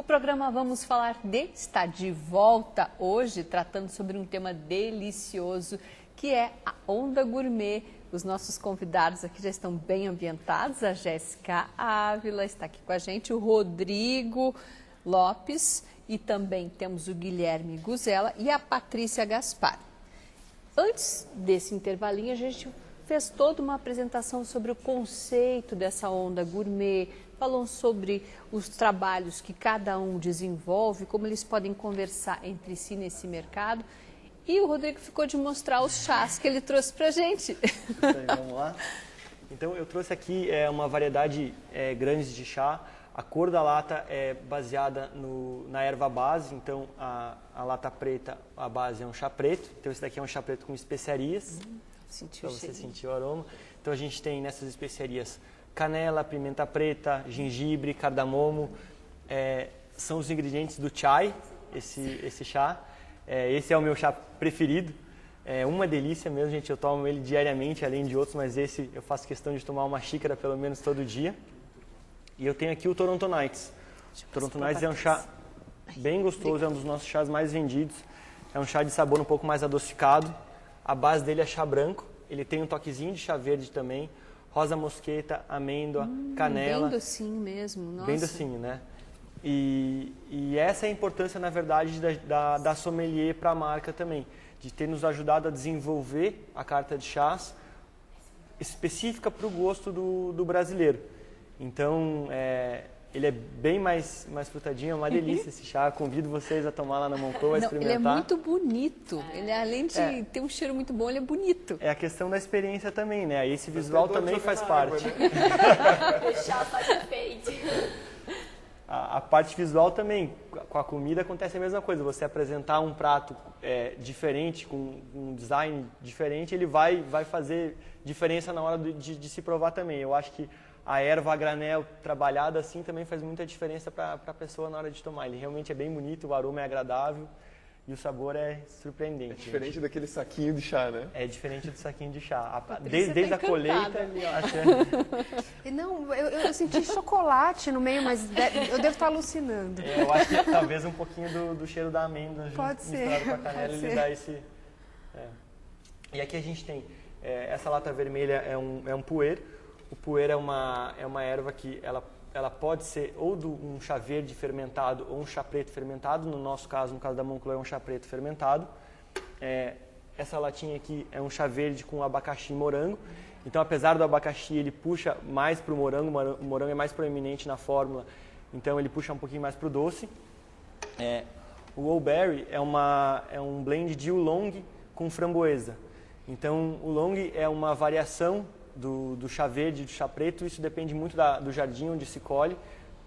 programa Vamos Falar de está de volta hoje, tratando sobre um tema delicioso, que é a onda gourmet. Os nossos convidados aqui já estão bem ambientados. A Jéssica Ávila está aqui com a gente, o Rodrigo Lopes e também temos o Guilherme Guzella e a Patrícia Gaspar. Antes desse intervalinho, a gente fez toda uma apresentação sobre o conceito dessa onda gourmet, falou sobre os trabalhos que cada um desenvolve, como eles podem conversar entre si nesse mercado. E o Rodrigo ficou de mostrar os chás que ele trouxe para a gente. Isso aí, vamos lá. Então, eu trouxe aqui uma variedade grande de chá. A cor da lata é baseada na erva base. Então, a lata preta, a base é um chá preto. Então, esse daqui é um chá preto com especiarias. Sentiu o você cheiro. sentir o aroma. Então, a gente tem nessas especiarias canela, pimenta preta, gengibre, cardamomo. São os ingredientes do chai, esse chá. Esse é o meu chá preferido, é uma delícia mesmo, gente, eu tomo ele diariamente, além de outros, mas esse eu faço questão de tomar uma xícara pelo menos todo dia. E eu tenho aqui o Toronto Nights. O Toronto Nights é um chá bem gostoso, é um dos nossos chás mais vendidos. É um chá de sabor um pouco mais adocicado, a base dele é chá branco, ele tem um toquezinho de chá verde também, rosa mosqueta, amêndoa, canela. Bem docinho mesmo, nossa. Bem docinho, né? E essa é a importância, na verdade, da sommelier para a marca também, de ter nos ajudado a desenvolver a carta de chás específica para o gosto do brasileiro. Então, ele é bem mais frutadinho, é uma delícia esse chá. Convido vocês a tomar lá na Moncloa, a experimentar. Ele é muito bonito, ele além de ter um cheiro muito bom, ele é bonito. É a questão da experiência também, né? Esse visual também faz parte. Deixar satisfeito. A parte visual também, com a comida acontece a mesma coisa. Você apresentar um prato diferente, com um design diferente, ele vai fazer diferença na hora de se provar também. Eu acho que a erva a granel trabalhada assim também faz muita diferença para a pessoa na hora de tomar. Ele realmente é bem bonito, o aroma é agradável e o sabor é surpreendente. É diferente daquele saquinho de chá, né? É diferente do saquinho de chá. Desde a colheita, eu acho. Não, eu senti chocolate no meio, mas eu devo estar alucinando. Eu acho que talvez um pouquinho do cheiro da amêndoa misturado com a canela, ele dá esse... E aqui a gente tem, essa lata vermelha é um puer. O puer é uma erva que ela pode ser ou um chá verde fermentado ou um chá preto fermentado. No nosso caso, no caso da Moncloa, é um chá preto fermentado. Essa latinha aqui é um chá verde com abacaxi e morango. Então, apesar do abacaxi, ele puxa mais para o morango é mais proeminente na fórmula, então ele puxa um pouquinho mais para o doce. O Old Berry é um blend de oolong com framboesa. Então, o oolong é uma variação do chá verde e do chá preto. Isso depende muito do jardim onde se colhe,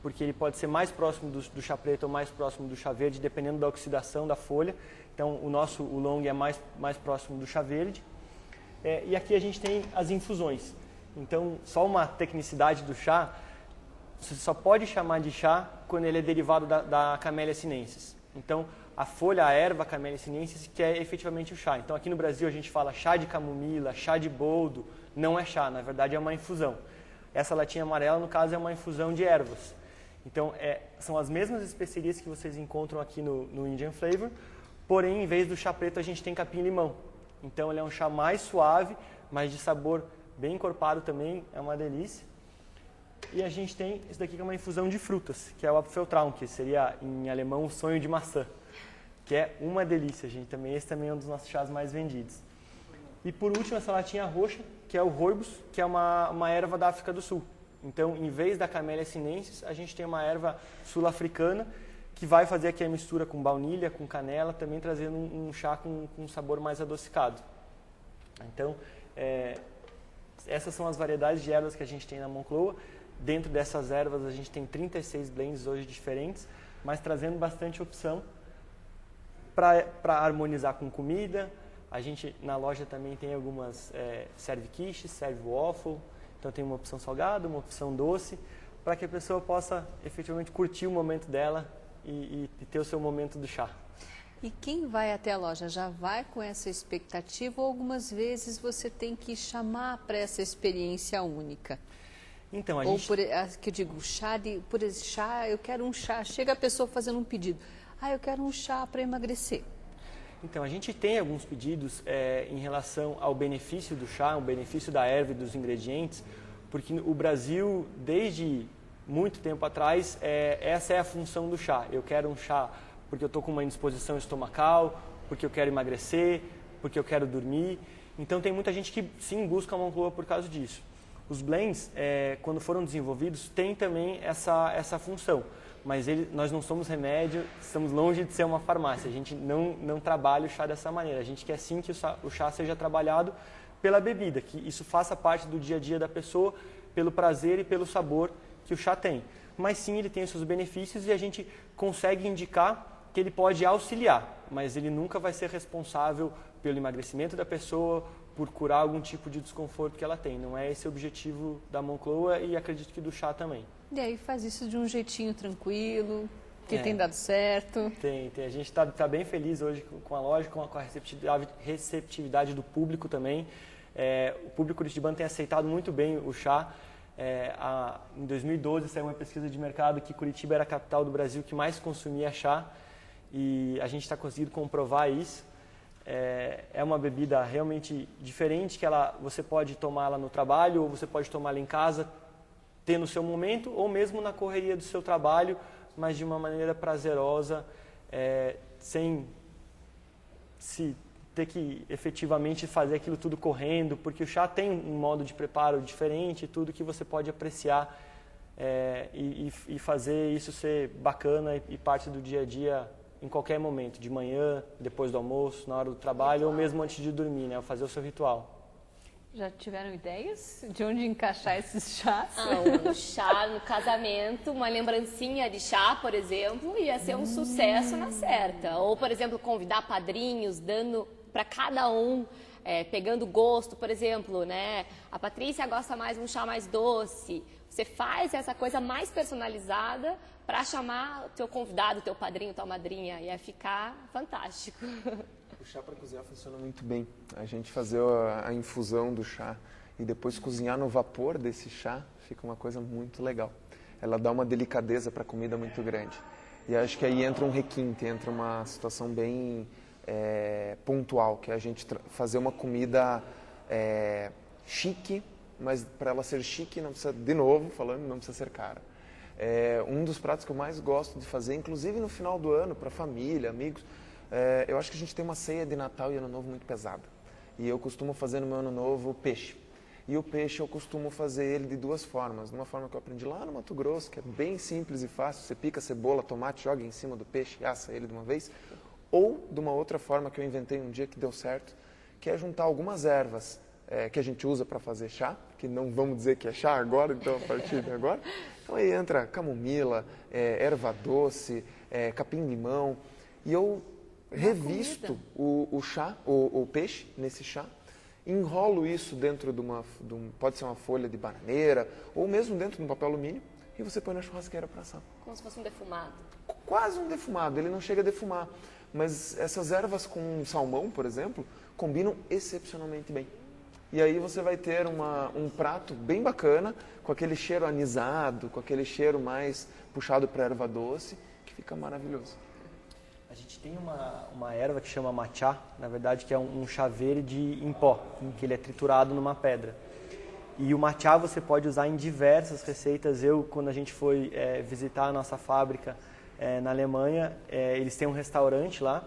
porque ele pode ser mais próximo do chá preto ou mais próximo do chá verde, dependendo da oxidação da folha. Então, o nosso oolong é mais próximo do chá verde. E aqui a gente tem as infusões. Então, só uma tecnicidade do chá, você só pode chamar de chá quando ele é derivado da Camellia sinensis. Então, a folha, a erva Camellia sinensis, que é efetivamente o chá. Então, aqui no Brasil a gente fala chá de camomila, chá de boldo. Não é chá, na verdade é uma infusão. Essa latinha amarela, no caso, é uma infusão de ervas. Então, são as mesmas especiarias que vocês encontram aqui no Indian Flavor, porém, em vez do chá preto, a gente tem capim-limão. Então, ele é um chá mais suave, mas de sabor bem encorpado também, é uma delícia. E a gente tem isso daqui que é uma infusão de frutas, que é o Apfeltraum, que seria, em alemão, o sonho de maçã, que é uma delícia, gente. Esse também é um dos nossos chás mais vendidos. E por último, essa latinha roxa, que é o Rooibos, que é uma erva da África do Sul. Então, em vez da Camellia sinensis, a gente tem uma erva sul-africana que vai fazer aqui a mistura com baunilha, com canela, também trazendo um chá com um sabor mais adocicado. Então, essas são as variedades de ervas que a gente tem na Moncloa. Dentro dessas ervas, a gente tem 36 blends hoje diferentes, mas trazendo bastante opção para harmonizar com comida. A gente, na loja, também tem algumas serve quiche, serve waffle. Então, tem uma opção salgada, uma opção doce, para que a pessoa possa, efetivamente, curtir o momento dela e ter o seu momento do chá. E quem vai até a loja já vai com essa expectativa ou algumas vezes você tem que chamar para essa experiência única? Então, Ou que eu digo, por esse chá, eu quero um chá. Chega a pessoa fazendo um pedido. Eu quero um chá para emagrecer. Então, a gente tem alguns pedidos em relação ao benefício do chá, o benefício da erva e dos ingredientes, porque o Brasil, desde muito tempo atrás, essa é a função do chá. Eu quero um chá porque eu estou com uma indisposição estomacal, porque eu quero emagrecer, porque eu quero dormir. Então, tem muita gente que, sim, busca a Moncloa por causa disso. Os blends, quando foram desenvolvidos, têm também essa função. Mas nós não somos remédio, estamos longe de ser uma farmácia. A gente não trabalha o chá dessa maneira. A gente quer sim que o chá seja trabalhado pela bebida, que isso faça parte do dia a dia da pessoa, pelo prazer e pelo sabor que o chá tem. Mas sim, ele tem os seus benefícios e a gente consegue indicar que ele pode auxiliar, mas ele nunca vai ser responsável pelo emagrecimento da pessoa, por curar algum tipo de desconforto que ela tem. Não é esse o objetivo da Moncloa e acredito que do chá também. E aí faz isso de um jeitinho tranquilo, que tem dado certo. Tem. A gente está bem feliz hoje com a loja, com a receptividade do público também. O público curitibano tem aceitado muito bem o chá. Em 2012 saiu uma pesquisa de mercado que Curitiba era a capital do Brasil que mais consumia chá e a gente está conseguindo comprovar isso. É uma bebida realmente diferente que você pode tomá-la no trabalho ou você pode tomá-la em casa, ter no seu momento ou mesmo na correria do seu trabalho, mas de uma maneira prazerosa, sem se ter que efetivamente fazer aquilo tudo correndo, porque o chá tem um modo de preparo diferente, tudo que você pode apreciar e fazer isso ser bacana e parte do dia a dia em qualquer momento, de manhã, depois do almoço, na hora do trabalho ou mesmo antes de dormir, né? Fazer o seu ritual. Já tiveram ideias de onde encaixar esses chás? Um chá no casamento, uma lembrancinha de chá, por exemplo, ia ser um sucesso na certa. Ou, por exemplo, convidar padrinhos, dando para cada um, pegando gosto, por exemplo, né? A Patrícia gosta mais de um chá mais doce. Você faz essa coisa mais personalizada para chamar o teu convidado, o teu padrinho, tua madrinha. Ia ficar fantástico. O chá para cozinhar funciona muito bem. A gente fazer a infusão do chá e depois cozinhar no vapor desse chá fica uma coisa muito legal. Ela dá uma delicadeza para a comida muito grande. E acho que aí entra um requinte, entra uma situação bem pontual, que é a gente fazer uma comida chique, mas para ela ser chique não precisa, de novo falando, não precisa ser cara. Um dos pratos que eu mais gosto de fazer, inclusive no final do ano, para família, amigos, eu acho que a gente tem uma ceia de Natal e Ano Novo muito pesada. E eu costumo fazer no meu Ano Novo peixe. E o peixe eu costumo fazer ele de duas formas. De uma forma que eu aprendi lá no Mato Grosso, que é bem simples e fácil. Você pica cebola, tomate, joga em cima do peixe e assa ele de uma vez. Ou de uma outra forma que eu inventei um dia que deu certo, que é juntar algumas ervas que a gente usa para fazer chá, que não vamos dizer que é chá agora, então a partir de agora. Então aí entra camomila, erva doce, capim-limão. E eu revisto o chá, o peixe nesse chá, enrolo isso dentro de pode ser uma folha de bananeira, ou mesmo dentro de um papel alumínio, e você põe na churrasqueira para assar. Como se fosse um defumado. Quase um defumado, ele não chega a defumar. Mas essas ervas com salmão, por exemplo, combinam excepcionalmente bem. E aí você vai ter um prato bem bacana, com aquele cheiro anisado, com aquele cheiro mais puxado para erva doce, que fica maravilhoso. A gente tem uma erva que chama matcha, na verdade, que é um chá verde em pó, que ele é triturado numa pedra. E o matcha você pode usar em diversas receitas. Quando a gente foi visitar a nossa fábrica na Alemanha, eles têm um restaurante lá,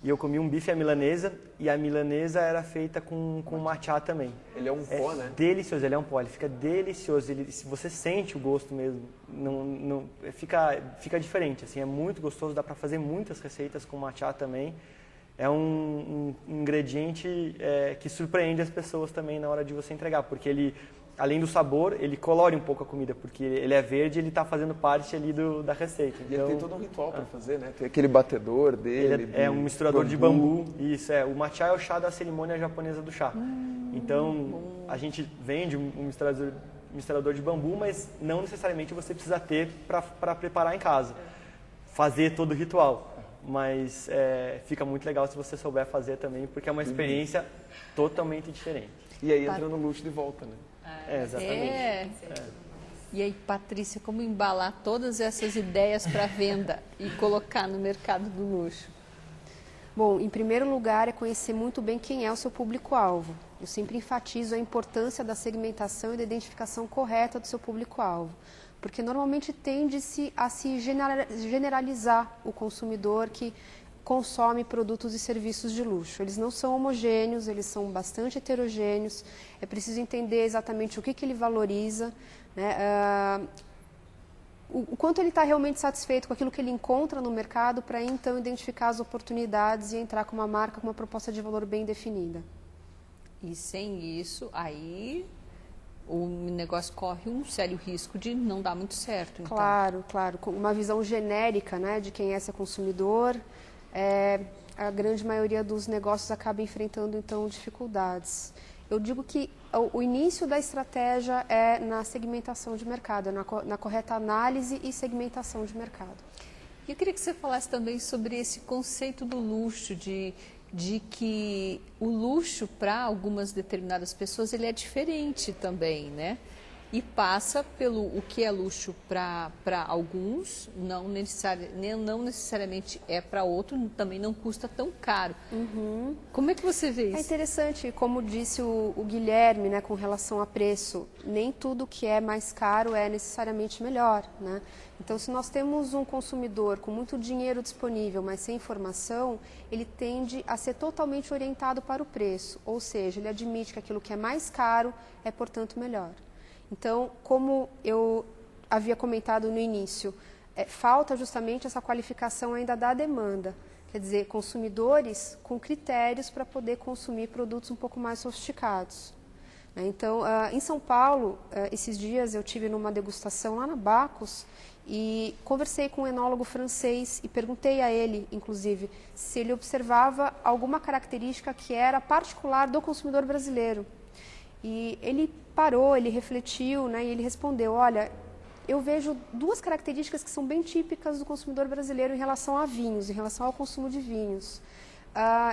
e eu comi um bife à milanesa, e a milanesa era feita com matcha também. Ele é um pó, né? Delicioso, ele é um pó, ele fica delicioso, se você sente o gosto mesmo, fica diferente, assim, é muito gostoso, dá para fazer muitas receitas com matcha também. É um ingrediente que surpreende as pessoas também na hora de você entregar, porque ele, além do sabor, ele colore um pouco a comida, porque ele é verde e ele está fazendo parte ali da receita. Então, e ele tem todo um ritual para fazer, né? Tem aquele batedor dele. Ele é um misturador de bambu. Isso, o matcha é o chá da cerimônia japonesa do chá. Então, a gente vende um misturador de bambu, mas não necessariamente você precisa ter para preparar em casa. Fazer todo o ritual. Mas fica muito legal se você souber fazer também, porque é uma experiência totalmente diferente. E aí entra no luxo de volta, né? Exatamente. E aí, Patrícia, como embalar todas essas ideias para venda e colocar no mercado do luxo? Bom, em primeiro lugar, é conhecer muito bem quem é o seu público-alvo. Eu sempre enfatizo a importância da segmentação e da identificação correta do seu público-alvo, porque normalmente tende-se a se generalizar o consumidor que consome produtos e serviços de luxo. Eles não são homogêneos, eles são bastante heterogêneos, é preciso entender exatamente o que ele valoriza, né? O quanto ele está realmente satisfeito com aquilo que ele encontra no mercado para então identificar as oportunidades e entrar com uma marca com uma proposta de valor bem definida. E sem isso, aí o negócio corre um sério risco de não dar muito certo. Então. Claro. Com uma visão genérica, né, de quem é esse consumidor, a grande maioria dos negócios acaba enfrentando então dificuldades. Eu digo que o início da estratégia é na segmentação de mercado, na correta análise e segmentação de mercado. E eu queria que você falasse também sobre esse conceito do luxo, de que o luxo para algumas determinadas pessoas ele é diferente também, né? E passa pelo o que é luxo para alguns, não necessariamente é para outro, também não custa tão caro. Uhum. Como é que você vê isso? É interessante, como disse o Guilherme, né, com relação a preço, nem tudo que é mais caro é necessariamente melhor, né? Então, se nós temos um consumidor com muito dinheiro disponível, mas sem informação, ele tende a ser totalmente orientado para o preço, ou seja, ele admite que aquilo que é mais caro é, portanto, melhor. Então, como eu havia comentado no início, falta justamente essa qualificação ainda da demanda. Quer dizer, consumidores com critérios para poder consumir produtos um pouco mais sofisticados. Então, em São Paulo, esses dias eu tive numa degustação lá na Bacos e conversei com um enólogo francês e perguntei a ele, inclusive, se ele observava alguma característica que era particular do consumidor brasileiro. E ele parou, ele refletiu, né, e ele respondeu, olha, eu vejo duas características que são bem típicas do consumidor brasileiro em relação a vinhos, em relação ao consumo de vinhos.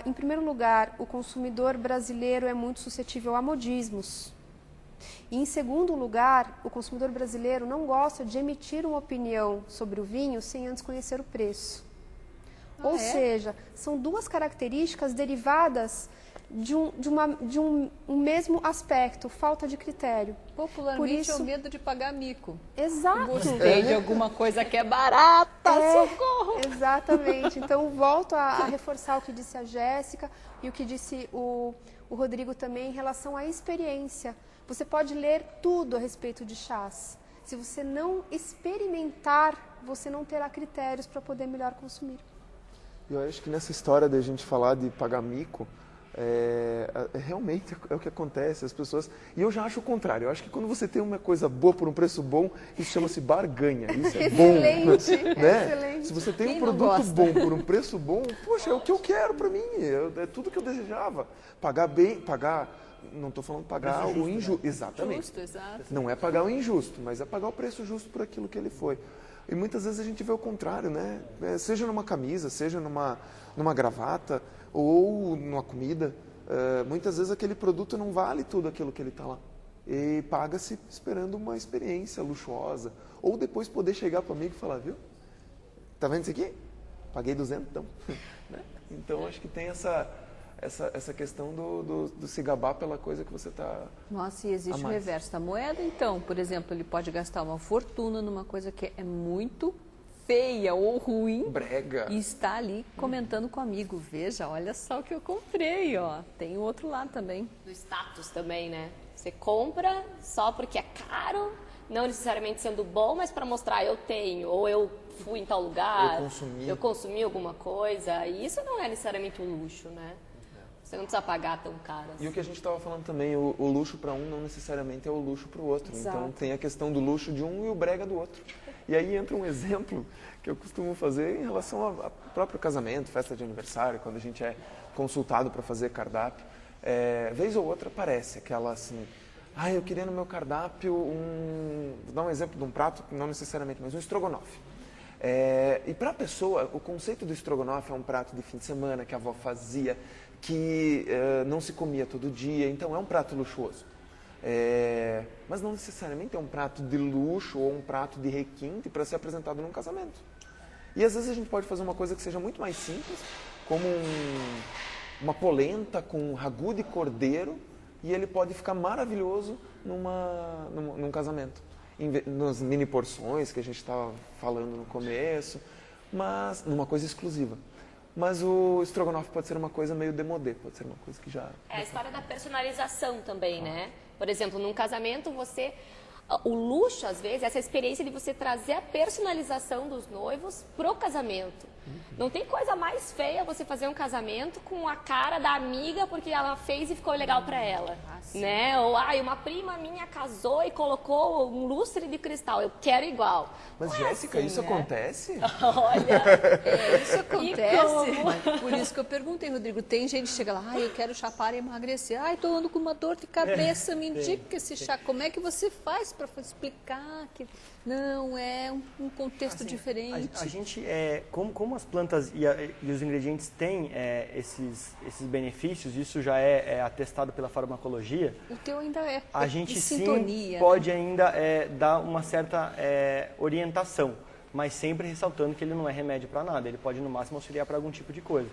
Em primeiro lugar, o consumidor brasileiro é muito suscetível a modismos. E, em segundo lugar, o consumidor brasileiro não gosta de emitir uma opinião sobre o vinho sem antes conhecer o preço. Ou seja, são duas características derivadas de um mesmo aspecto, falta de critério. Popularmente por isso, é o medo de pagar mico. Exato. Gostei de alguma coisa que é barata, socorro! Exatamente. Então, volto a reforçar o que disse a Jéssica e o que disse o Rodrigo também em relação à experiência. Você pode ler tudo a respeito de chás. Se você não experimentar, você não terá critérios para poder melhor consumir. Eu acho que nessa história da gente falar de pagar mico, realmente é o que acontece, as pessoas... E eu já acho o contrário, eu acho que quando você tem uma coisa boa por um preço bom, isso chama-se barganha, isso é bom. Excelente, né? excelente. Se você tem um produto bom por um preço bom, poxa, é o que eu quero para mim, é tudo que eu desejava. Pagar bem, não estou falando pagar o injusto, exatamente. Justo, exato. Não é pagar o injusto, mas é pagar o preço justo por aquilo que ele foi. E muitas vezes a gente vê o contrário, né? Seja numa camisa, seja numa gravata ou numa comida. Muitas vezes aquele produto não vale tudo aquilo que ele está lá. E paga-se esperando uma experiência luxuosa. Ou depois poder chegar para o amigo e falar, viu? Tá vendo isso aqui? Paguei 200, então. Então, acho que tem essa questão do se gabar pela coisa que você está... Nossa, e existe o reverso da moeda, então. Por exemplo, ele pode gastar uma fortuna numa coisa que é muito feia ou ruim. Brega. E está ali comentando com o amigo. Veja, olha só o que eu comprei, ó. Tem o outro lado também. Do status também, né? Você compra só porque é caro, não necessariamente sendo bom, mas para mostrar eu tenho, ou eu fui em tal lugar, eu consumi alguma coisa. E isso não é necessariamente um luxo, né? Você não precisa pagar tão caro. E o que a gente estava falando também, o luxo para um não necessariamente é o luxo para o outro. Exato. Então tem a questão do luxo de um e o brega do outro. E aí entra um exemplo que eu costumo fazer em relação ao próprio casamento, festa de aniversário, quando a gente é consultado para fazer cardápio. Vez ou outra aparece aquela assim, eu queria no meu cardápio vou dar um exemplo de um prato, não necessariamente, mas um estrogonofe. E para a pessoa, o conceito do estrogonofe é um prato de fim de semana que a avó fazia, que não se comia todo dia, então é um prato luxuoso. Mas não necessariamente é um prato de luxo ou um prato de requinte para ser apresentado num casamento. E às vezes a gente pode fazer uma coisa que seja muito mais simples, como uma polenta com ragu de cordeiro, e ele pode ficar maravilhoso num casamento. Nas mini porções que a gente estava falando no começo, mas numa coisa exclusiva. Mas o estrogonofe pode ser uma coisa meio demodê, pode ser uma coisa que já... É a história da personalização também, né? Por exemplo, num casamento o luxo, às vezes, é essa experiência de você trazer a personalização dos noivos pro casamento. Não tem coisa mais feia você fazer um casamento com a cara da amiga porque ela fez e ficou legal para ela, né? Ou uma prima minha casou e colocou um lustre de cristal, eu quero igual. Mas Jéssica, isso acontece? Olha, isso acontece. Por isso que eu perguntei, Rodrigo, tem gente que chega lá, eu quero chá para emagrecer. Tô andando com uma dor de cabeça, me indica esse chá. Como é que você faz para explicar que não é um contexto diferente? A gente, como as plantas e os ingredientes têm esses benefícios, isso já é atestado pela farmacologia. O teu ainda é a gente sintonia, sim pode ainda dar uma certa orientação, mas sempre ressaltando que ele não é remédio para nada, ele pode no máximo auxiliar para algum tipo de coisa.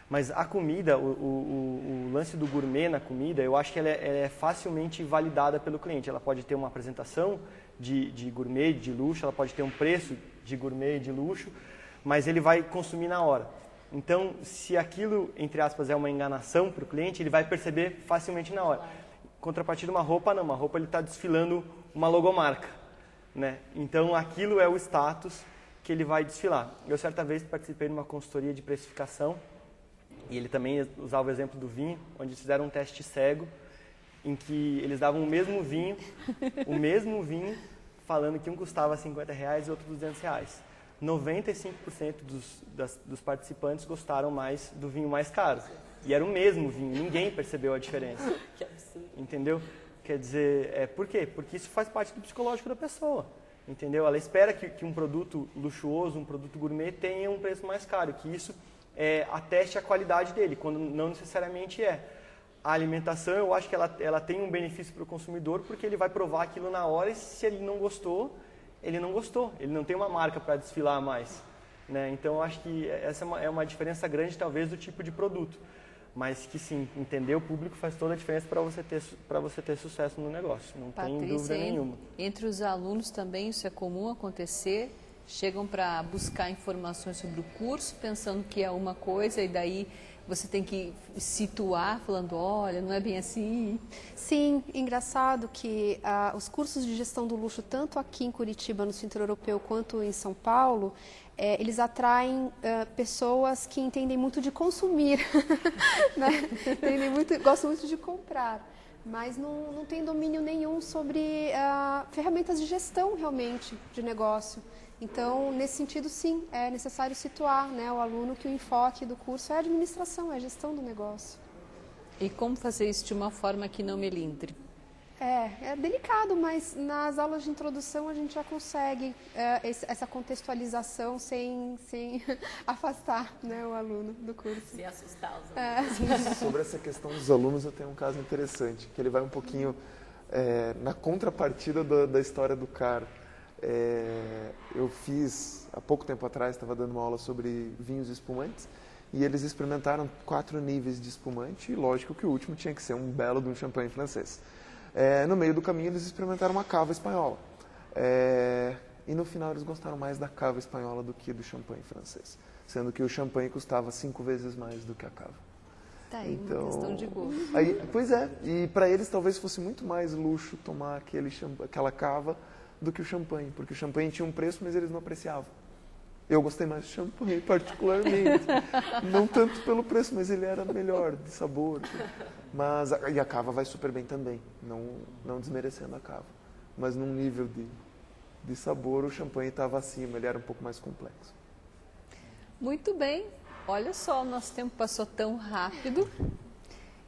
Mas a comida, o lance do gourmet na comida, eu acho que ela é facilmente validada pelo cliente. Ela pode ter uma apresentação de gourmet, de luxo, ela pode ter um preço de gourmet, de luxo, mas ele vai consumir na hora. Então, se aquilo, entre aspas, é uma enganação para o cliente, ele vai perceber facilmente na hora. Contrapartida, uma roupa não, uma roupa ele está desfilando uma logomarca, né? Então, aquilo é o status que ele vai desfilar. Eu, certa vez, participei de uma consultoria de precificação, e ele também usava o exemplo do vinho, onde eles fizeram um teste cego, em que eles davam o mesmo vinho, falando que um custava R$50 e outro R$200. 95% dos participantes gostaram mais do vinho mais caro. E era o mesmo vinho, ninguém percebeu a diferença. Que absurdo. Entendeu? Quer dizer, por quê? Porque isso faz parte do psicológico da pessoa. Entendeu? Ela espera que um produto luxuoso, um produto gourmet tenha um preço mais caro, que isso ateste a qualidade dele, quando não necessariamente é. A alimentação, eu acho que ela tem um benefício para o consumidor, porque ele vai provar aquilo na hora e se ele não gostou, ele não gostou. Ele não tem uma marca para desfilar mais, né? Então, eu acho que essa é uma diferença grande, talvez, do tipo de produto. Mas que, sim, entender o público faz toda a diferença para você ter sucesso no negócio. Não tem dúvida nenhuma. Entre os alunos também isso é comum acontecer. Chegam para buscar informações sobre o curso, pensando que é uma coisa, e daí você tem que situar, falando, olha, não é bem assim. Sim, engraçado que os cursos de gestão do luxo, tanto aqui em Curitiba, no Centro Europeu, quanto em São Paulo, eles atraem pessoas que entendem muito de consumir, né? Gostam muito de comprar, mas não tem domínio nenhum sobre ferramentas de gestão, realmente, de negócio. Então, nesse sentido, sim, é necessário situar, né, o aluno que o enfoque do curso é a administração, é a gestão do negócio. E como fazer isso de uma forma que não melindre? É delicado, mas nas aulas de introdução a gente já consegue essa contextualização sem afastar, né, o aluno do curso. Sem assustar os alunos. Sobre essa questão dos alunos, eu tenho um caso interessante, que ele vai um pouquinho na contrapartida da história do cara. Eu fiz, há pouco tempo atrás, estava dando uma aula sobre vinhos espumantes, e eles experimentaram 4 níveis de espumante, e lógico que o último tinha que ser um belo de um champanhe francês. No meio do caminho eles experimentaram uma cava espanhola, e no final eles gostaram mais da cava espanhola do que do champanhe francês, sendo que o champanhe custava 5 vezes mais do que a cava. Tá aí, então, uma questão de gosto. Pois é, e para eles talvez fosse muito mais luxo tomar aquela cava do que o champanhe, porque o champanhe tinha um preço, mas eles não apreciavam. Eu gostei mais do champanhe, particularmente. Não tanto pelo preço, mas ele era melhor de sabor. E a cava vai super bem também, não desmerecendo a cava. Mas num nível de sabor, o champanhe estava acima, ele era um pouco mais complexo. Muito bem. Olha só, o nosso tempo passou tão rápido.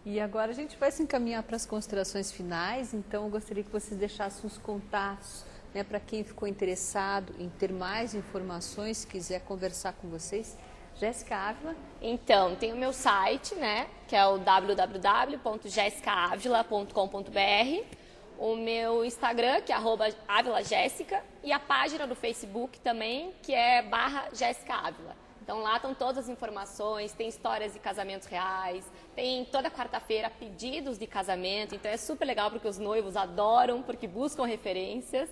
E agora a gente vai se encaminhar para as considerações finais, então eu gostaria que vocês deixassem os contatos, para quem ficou interessado em ter mais informações, quiser conversar com vocês. Jéssica Ávila? Então, tem o meu site, né, que é o www.jessicaavila.com.br, o meu Instagram, que é @avilajessica, e a página do Facebook também, que é /JessicaAvila. Então lá estão todas as informações, tem histórias de casamentos reais, tem toda quarta-feira pedidos de casamento, então é super legal porque os noivos adoram, porque buscam referências.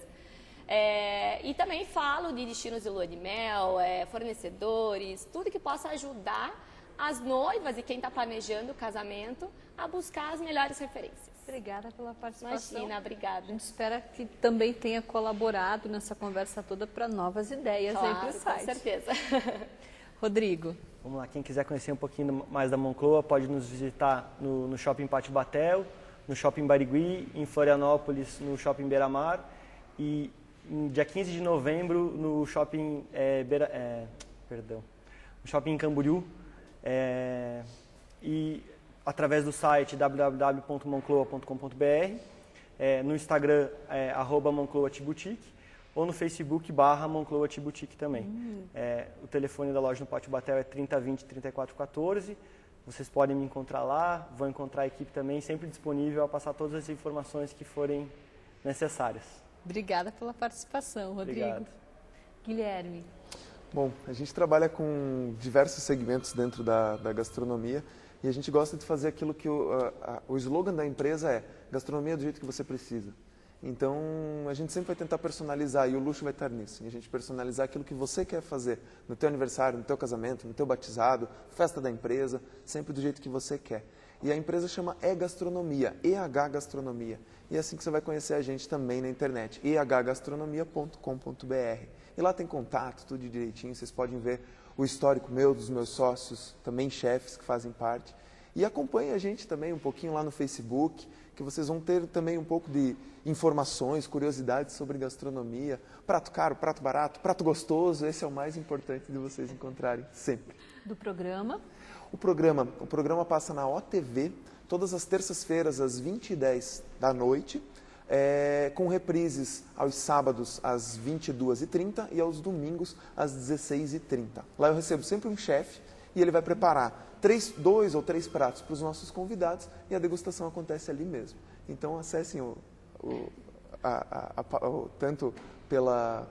E também falo de destinos de lua de mel, fornecedores, tudo que possa ajudar as noivas e quem está planejando o casamento a buscar as melhores referências. Obrigada pela participação. Imagina, obrigada. A gente espera que também tenha colaborado nessa conversa toda para novas ideias aí para o site. Com certeza. Rodrigo. Vamos lá, quem quiser conhecer um pouquinho mais da Moncloa pode nos visitar no Shopping Pátio Batel, no Shopping Barigui, em Florianópolis, no Shopping Beira-Mar e no dia 15 de novembro no Shopping no Shopping Camboriú e através do site www.moncloa.com.br, no Instagram @moncloa-boutique ou no Facebook /Moncloa-boutique também. O telefone da loja no Pátio Batel é 3020-3414. Vocês podem me encontrar lá, vão encontrar a equipe também, sempre disponível a passar todas as informações que forem necessárias. Obrigada pela participação, Rodrigo. Obrigado. Guilherme. Bom, a gente trabalha com diversos segmentos dentro da gastronomia e a gente gosta de fazer aquilo que o slogan da empresa é gastronomia do jeito que você precisa. Então, a gente sempre vai tentar personalizar e o luxo vai estar nisso. E a gente personalizar aquilo que você quer fazer no teu aniversário, no teu casamento, no teu batizado, festa da empresa, sempre do jeito que você quer. E a empresa chama E-Gastronomia, EH Gastronomia. E é assim que você vai conhecer a gente também na internet, ehgastronomia.com.br. E lá tem contato, tudo direitinho, vocês podem ver o histórico meu, dos meus sócios, também chefes que fazem parte. E acompanhe a gente também um pouquinho lá no Facebook, que vocês vão ter também um pouco de informações, curiosidades sobre gastronomia. Prato caro, prato barato, prato gostoso, esse é o mais importante de vocês encontrarem sempre. Do programa? O programa passa na OTV, todas as terças-feiras, às 20h10 da noite, com reprises aos sábados, às 22h30 e aos domingos, às 16h30. Lá eu recebo sempre um chefe e ele vai preparar 2 ou 3 pratos para os nossos convidados e a degustação acontece ali mesmo. Então acessem tanto pela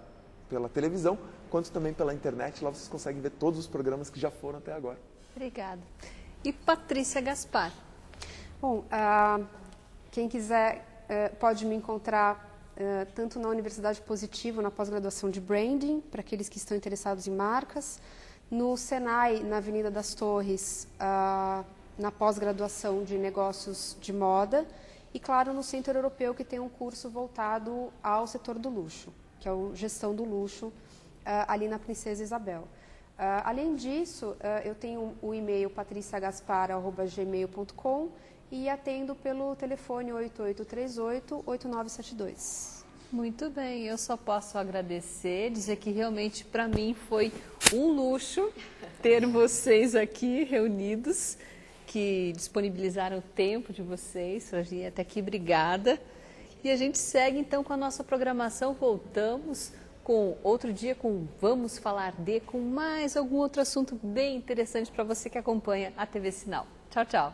televisão quanto também pela internet. Lá vocês conseguem ver todos os programas que já foram até agora. Obrigada. E Patrícia Gaspar? Bom, quem quiser pode me encontrar tanto na Universidade Positivo, na pós-graduação de Branding, para aqueles que estão interessados em marcas, no Senai, na Avenida das Torres, na pós-graduação de negócios de moda, e, claro, no Centro Europeu, que tem um curso voltado ao setor do luxo, que é o Gestão do Luxo, ali na Princesa Isabel. Além disso, eu tenho o e-mail patriciagaspar@gmail.com e atendo pelo telefone 8838-8972. Muito bem, eu só posso agradecer, dizer que realmente para mim foi um luxo ter vocês aqui reunidos, que disponibilizaram o tempo de vocês para vir até aqui. Obrigada. E a gente segue então com a nossa programação, voltamos com outro dia com Vamos Falar com mais algum outro assunto bem interessante para você que acompanha a TV Sinal. Tchau, tchau.